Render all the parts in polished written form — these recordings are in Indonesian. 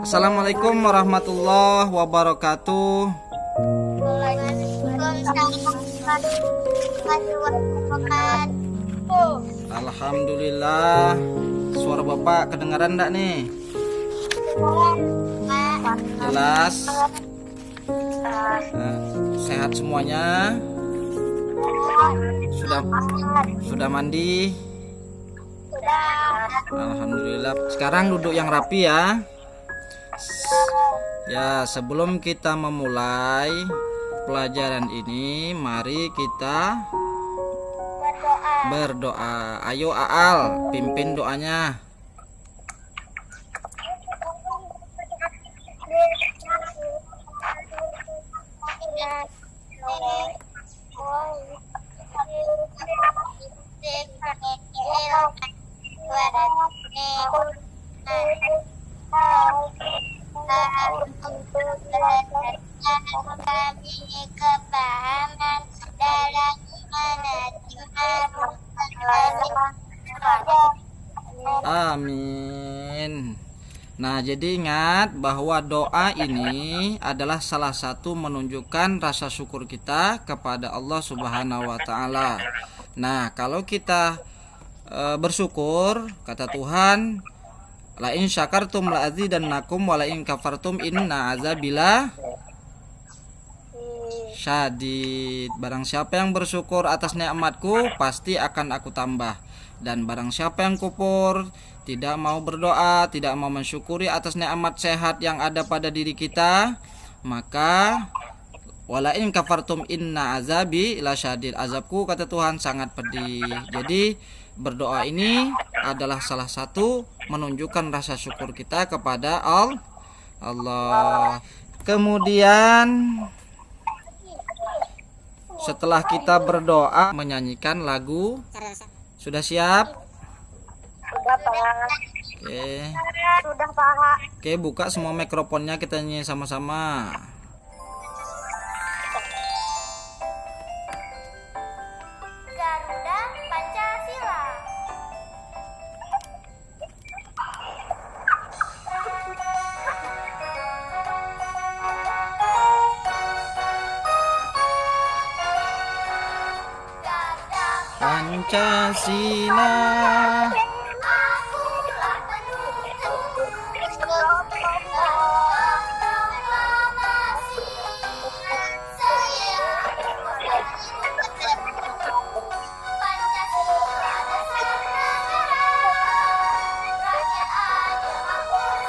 Assalamualaikum warahmatullahi wabarakatuh. Alhamdulillah. Suara Bapak kedengaran enggak nih? Jelas. Sehat semuanya? Sudah mandi? Alhamdulillah. Sekarang duduk yang rapi ya. Ya, sebelum kita memulai pelajaran ini, mari kita berdoa. Ayo Aal, pimpin doanya. Amin. Nah, jadi ingat bahwa doa ini adalah salah satu menunjukkan rasa syukur kita kepada Allah Subhanahu wa taala. Nah, kalau kita bersyukur, kata Tuhan, la in syakartum la azidannakum wa la in kafartum inna azabila syadid. Barang siapa yang bersyukur atas nikmatku, pasti akan aku tambah. Dan barang siapa yang kufur, tidak mau berdoa, tidak mau mensyukuri atas nikmat sehat yang ada pada diri kita, maka wala in kafartum inna azabi lasyadid. Azabku, kata Tuhan, sangat pedih. Jadi berdoa ini adalah salah satu menunjukkan rasa syukur kita kepada Allah. Kemudian setelah kita berdoa, menyanyikan lagu. Sudah siap? Sudah, Pak. Oke. Sudah, Pak. Oke, buka semua mikrofonnya, kita nyanyi sama-sama. Garuda Pancasila. Pancasila.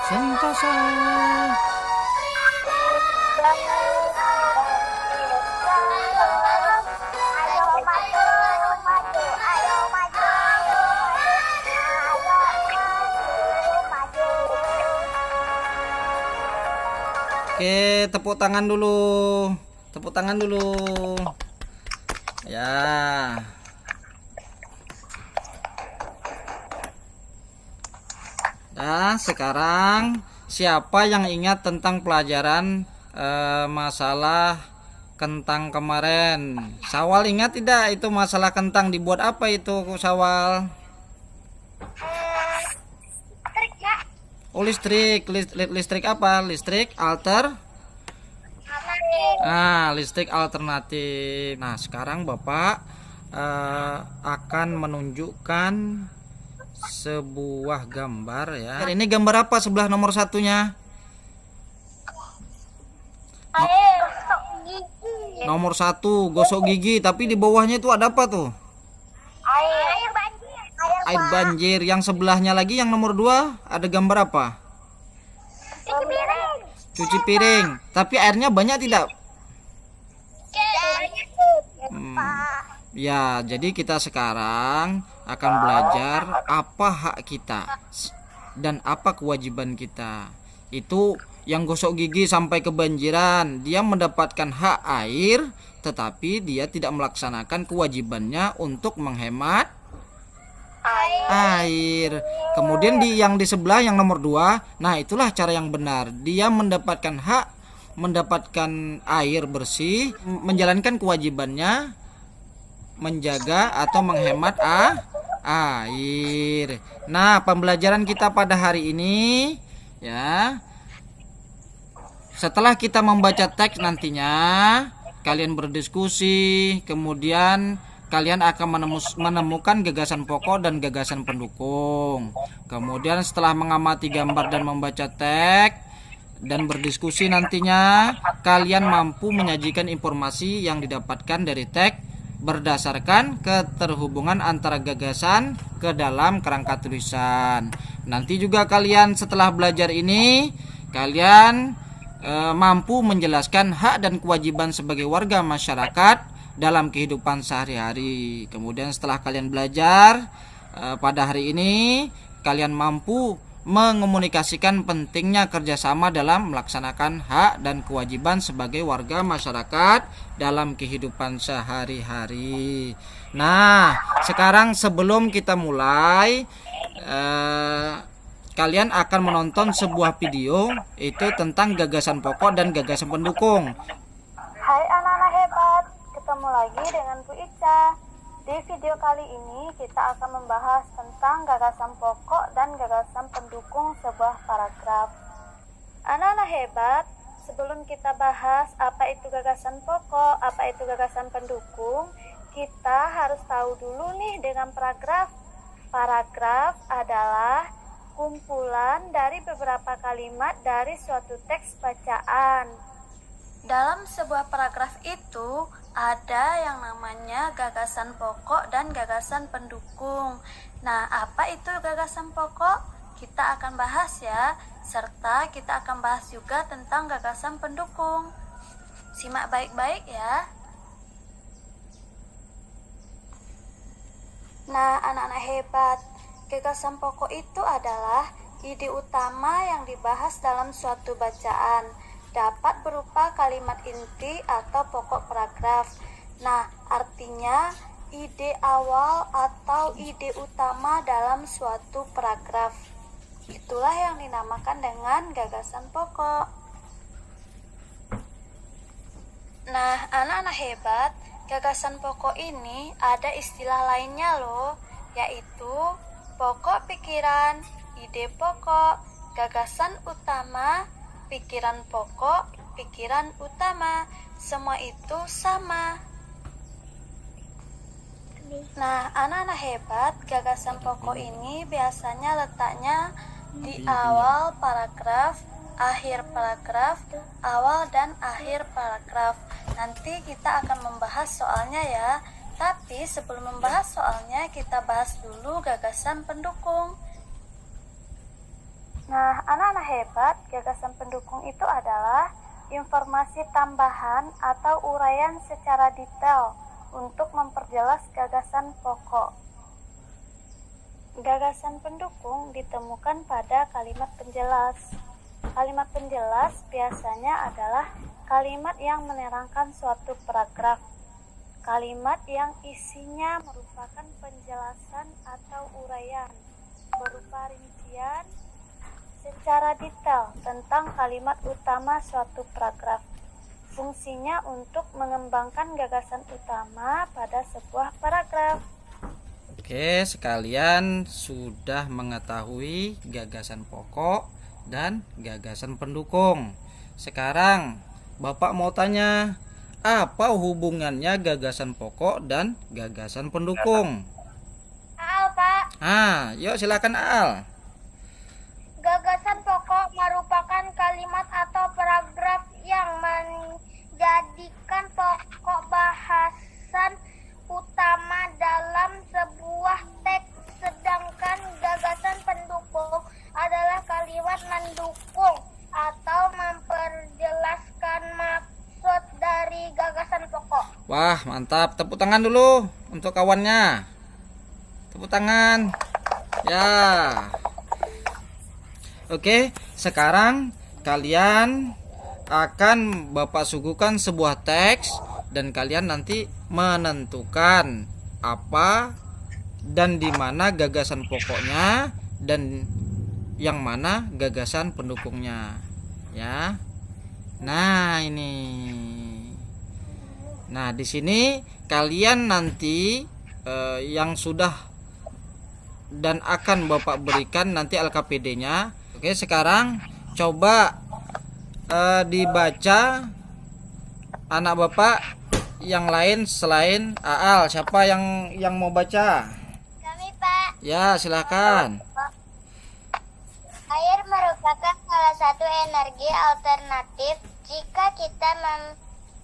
Sentosa. Oke, tepuk tangan dulu. Tepuk tangan dulu. Ya. Nah, sekarang siapa yang ingat tentang pelajaran masalah kentang kemarin? Sawal ingat tidak itu masalah kentang dibuat apa itu, Sawal? Oh, listrik apa? Listrik listrik alternatif. Nah, sekarang Bapak akan menunjukkan sebuah gambar ya. Ini gambar apa sebelah nomor satunya? Nomor 1 gosok gigi, tapi di bawahnya itu ada apa tuh? Air banjir. Yang sebelahnya lagi yang nomor 2 ada gambar apa? Cuci piring. Tapi airnya banyak tidak? Ya, jadi kita sekarang akan belajar apa hak kita dan apa kewajiban kita. Itu yang gosok gigi sampai kebanjiran, dia mendapatkan hak air, tetapi dia tidak melaksanakan kewajibannya untuk menghemat air. Kemudian yang di sebelah yang nomor 2, nah itulah cara yang benar. Dia mendapatkan hak, mendapatkan air bersih, menjalankan kewajibannya menjaga atau menghemat air. Nah, pembelajaran kita pada hari ini ya, setelah kita membaca teks nantinya kalian berdiskusi, kemudian kalian akan menemukan gagasan pokok dan gagasan pendukung. Kemudian setelah mengamati gambar dan membaca teks dan berdiskusi nantinya kalian mampu menyajikan informasi yang didapatkan dari teks berdasarkan keterhubungan antara gagasan ke dalam kerangka tulisan. Nanti juga kalian setelah belajar ini kalian mampu menjelaskan hak dan kewajiban sebagai warga masyarakat dalam kehidupan sehari-hari. Kemudian setelah kalian belajar pada hari ini kalian mampu mengomunikasikan pentingnya kerjasama dalam melaksanakan hak dan kewajiban sebagai warga masyarakat dalam kehidupan sehari-hari. Nah, sekarang sebelum kita mulai, kalian akan menonton sebuah video itu tentang gagasan pokok dan gagasan pendukung. Hai anak-anak hebat, ketemu lagi dengan Bu Ica. Di video kali ini kita akan membahas tentang gagasan pokok dan gagasan pendukung sebuah paragraf. Anak-anak hebat, sebelum kita bahas apa itu gagasan pokok, apa itu gagasan pendukung, kita harus tahu dulu nih dengan paragraf. Paragraf adalah kumpulan dari beberapa kalimat dari suatu teks bacaan. Dalam sebuah paragraf itu ada yang namanya gagasan pokok dan gagasan pendukung. Nah, apa itu gagasan pokok? Kita akan bahas ya, serta kita akan bahas juga tentang gagasan pendukung. Simak baik-baik ya. Nah, anak-anak hebat, gagasan pokok itu adalah ide utama yang dibahas dalam suatu bacaan. Dapat berupa kalimat inti atau pokok paragraf. Nah, artinya ide awal atau ide utama dalam suatu paragraf. Itulah yang dinamakan dengan gagasan pokok. Nah, anak-anak hebat, gagasan pokok ini ada istilah lainnya loh, yaitu pokok pikiran, ide pokok, gagasan utama, pikiran pokok, pikiran utama, semua itu sama. Nah, anak-anak hebat, gagasan pokok ini biasanya letaknya di awal paragraf, akhir paragraf, awal dan akhir paragraf. Nanti kita akan membahas soalnya ya. Tapi sebelum membahas soalnya, kita bahas dulu gagasan pendukung. Nah, anak-anak hebat, gagasan pendukung itu adalah informasi tambahan atau uraian secara detail untuk memperjelas gagasan pokok. Gagasan pendukung ditemukan pada kalimat penjelas. Kalimat penjelas biasanya adalah kalimat yang menerangkan suatu paragraf. Kalimat yang isinya merupakan penjelasan atau uraian berupa rincian secara detail tentang kalimat utama suatu paragraf. Fungsinya untuk mengembangkan gagasan utama pada sebuah paragraf. Oke, sekalian sudah mengetahui gagasan pokok dan gagasan pendukung. Sekarang Bapak mau tanya, apa hubungannya gagasan pokok dan gagasan pendukung? Al, Pak. Yuk silakan Al. Gagasan pokok merupakan kalimat atau paragraf yang menjadikan pokok bahasan utama dalam sebuah teks, sedangkan gagasan pendukung adalah kalimat mendukung atau memperjelaskan maksud dari gagasan pokok. Wah, mantap. Tepuk tangan dulu untuk kawannya. Tepuk tangan. Ya. Oke, sekarang kalian akan Bapak suguhkan sebuah teks dan kalian nanti menentukan apa dan di mana gagasan pokoknya dan yang mana gagasan pendukungnya, ya. Nah, ini. Nah, di sini kalian nanti yang sudah dan akan Bapak berikan nanti LKPD-nya. Oke, sekarang coba dibaca anak Bapak yang lain selain Aal. Siapa yang mau baca? Kami, Pak. Ya, silakan. Air merupakan salah satu energi alternatif. Jika kita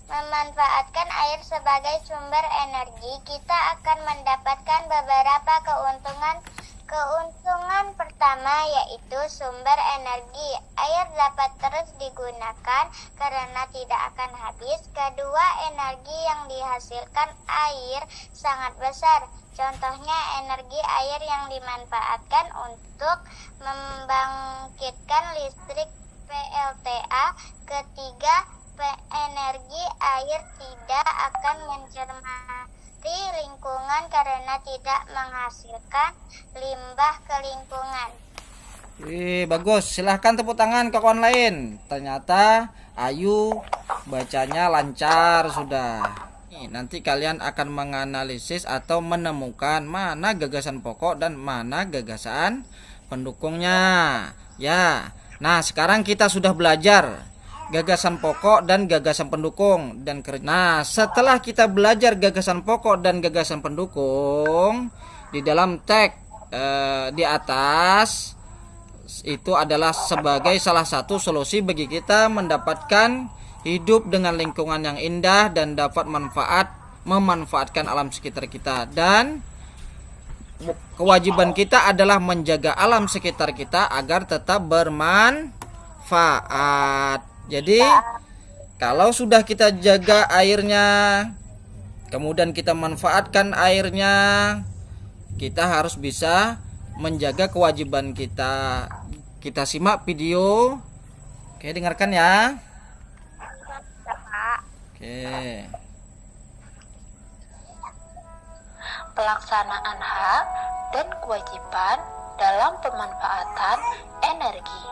memanfaatkan air sebagai sumber energi, kita akan mendapatkan beberapa keuntungan. Keuntungan pertama yaitu sumber energi. Air dapat terus digunakan karena tidak akan habis. Kedua, energi yang dihasilkan air sangat besar. Contohnya energi air yang dimanfaatkan untuk membangkitkan listrik PLTA. Ketiga, energi air tidak akan mencermati lingkungan karena tidak menghasilkan limbah ke lingkungan. Wih, bagus. Silahkan tepuk tangan ke kawan lain. Ternyata Ayu bacanya lancar sudah. Nanti kalian akan menganalisis atau menemukan mana gagasan pokok dan mana gagasan pendukungnya. Ya. Nah, sekarang kita sudah belajar gagasan pokok dan gagasan pendukung dan nah, setelah kita belajar gagasan pokok dan gagasan pendukung di dalam teks di atas itu adalah sebagai salah satu solusi bagi kita mendapatkan hidup dengan lingkungan yang indah dan dapat memanfaatkan alam sekitar kita. Dan kewajiban kita adalah menjaga alam sekitar kita agar tetap bermanfaat. Jadi kalau sudah kita jaga airnya, kemudian kita manfaatkan airnya, kita harus bisa menjaga kewajiban kita. Kita simak video. Oke, dengarkan ya. Oke. Pelaksanaan hak dan kewajiban dalam pemanfaatan energi.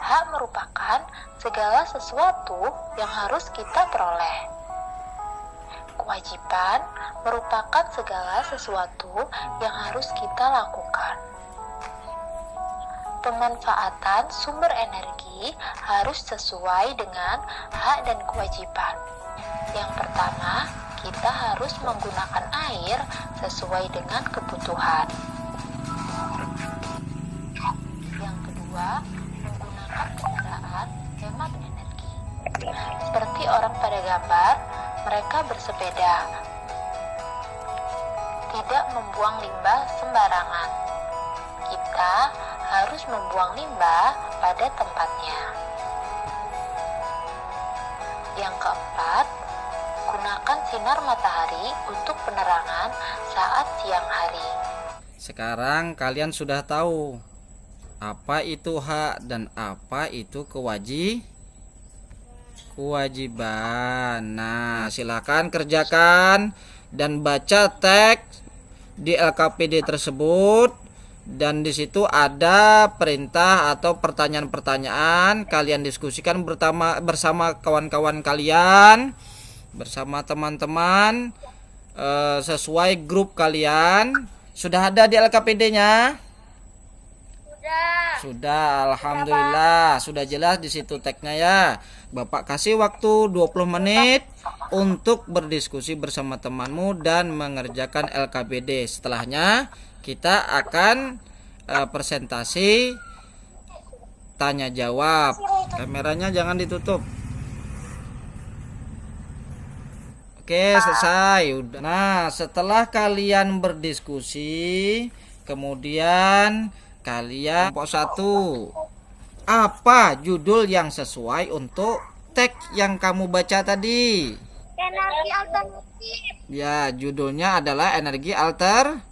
Hak merupakan segala sesuatu yang harus kita peroleh. Kewajiban merupakan segala sesuatu yang harus kita lakukan. Pemanfaatan sumber energi harus sesuai dengan hak dan kewajiban. Yang pertama, kita harus menggunakan air sesuai dengan kebutuhan. Yang kedua, menggunakan kendaraan hemat energi. Seperti orang pada gambar, mereka bersepeda. Tidak membuang limbah sembarangan. Kita harus membuang limbah pada tempatnya. Yang keempat, gunakan sinar matahari untuk penerangan saat siang hari. Sekarang kalian sudah tahu apa itu hak dan apa itu kewajiban. Nah, silakan kerjakan dan baca teks di LKPD tersebut. Dan di situ ada perintah atau pertanyaan-pertanyaan. Kalian diskusikan bersama kawan-kawan kalian, bersama teman-teman, sesuai grup kalian. Sudah ada di LKPD-nya? Sudah, alhamdulillah. Sudah jelas di situ teksnya ya. Bapak kasih waktu 20 menit untuk berdiskusi bersama temanmu dan mengerjakan LKPD. Setelahnya kita akan presentasi tanya jawab. Kameranya jangan ditutup. Oke, selesai. Udah. Nah, setelah kalian berdiskusi, kemudian kalian kelompok 1, apa judul yang sesuai untuk teks yang kamu baca tadi? Energi alternatif. Ya, judulnya adalah energi alternatif.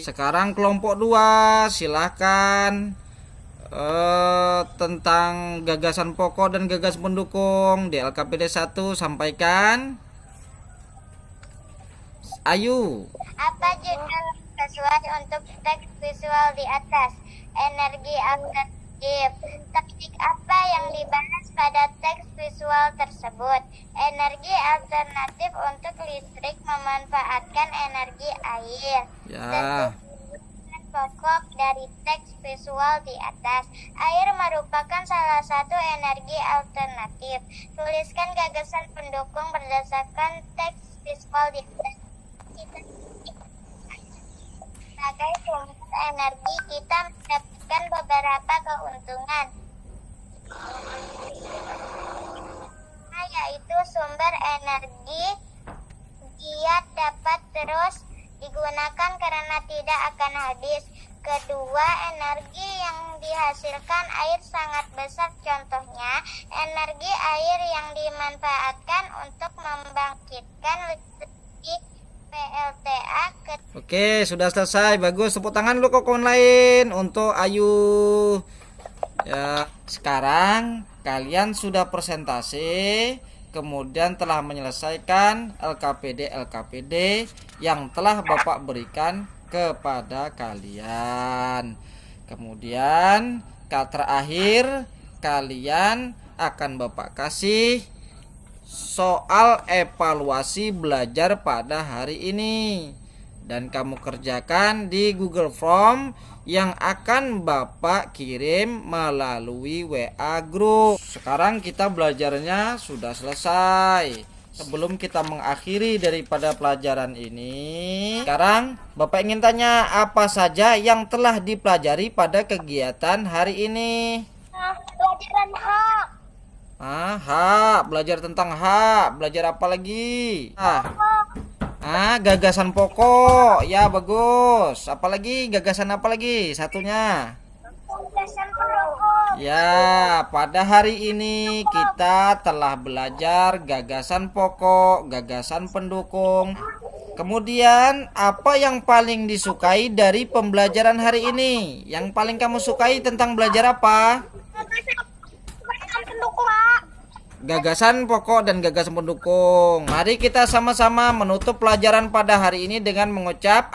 Sekarang kelompok 2, silahkan tentang gagasan pokok dan gagasan pendukung di LKPD 1 sampaikan. Ayu. Apa judul sesuai untuk teks visual di atas? Energi alternatif. Teknik apa yang dibahas pada teks visual tersebut? Energi alternatif untuk listrik memanfaatkan energi air. Ya. Tentukan pokok pokok dari teks visual di atas. Air merupakan salah satu energi alternatif. Tuliskan gagasan pendukung berdasarkan teks visual di atas. Sebagai sumber energi, kita mendapatkan beberapa keuntungan, yaitu sumber energi giat dapat terus digunakan karena tidak akan habis. Kedua, energi yang dihasilkan air sangat besar. Contohnya, energi air yang dimanfaatkan untuk membangkitkan listrik PLTA. Oke, sudah selesai. Bagus. Tepuk tangan dulu kok kawan lain untuk Ayu. Ya, sekarang kalian sudah presentasi, kemudian telah menyelesaikan LKPD yang telah Bapak berikan kepada kalian. Kemudian terakhir kalian akan Bapak kasih soal evaluasi belajar pada hari ini, dan kamu kerjakan di Google Form yang akan Bapak kirim melalui WA Group. Sekarang kita belajarnya sudah selesai. Sebelum kita mengakhiri daripada pelajaran ini, sekarang Bapak ingin tanya apa saja yang telah dipelajari pada kegiatan hari ini. Pelajaran hak. Belajar tentang hak. Belajar apa lagi? Gagasan pokok. Ya, bagus. Apalagi gagasan apa lagi? Satunya. Gagasan pendukung. Ya, pada hari ini kita telah belajar gagasan pokok, gagasan pendukung. Kemudian, apa yang paling disukai dari pembelajaran hari ini? Yang paling kamu sukai tentang belajar apa? Gagasan pendukung, Pak. Gagasan pokok dan gagasan pendukung. Mari kita sama-sama menutup pelajaran pada hari ini dengan mengucap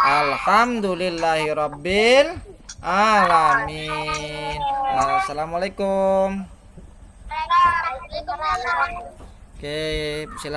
Alhamdulillahirabbil alamin. Assalamualaikum. Waalaikumsalam. Oke, silakan.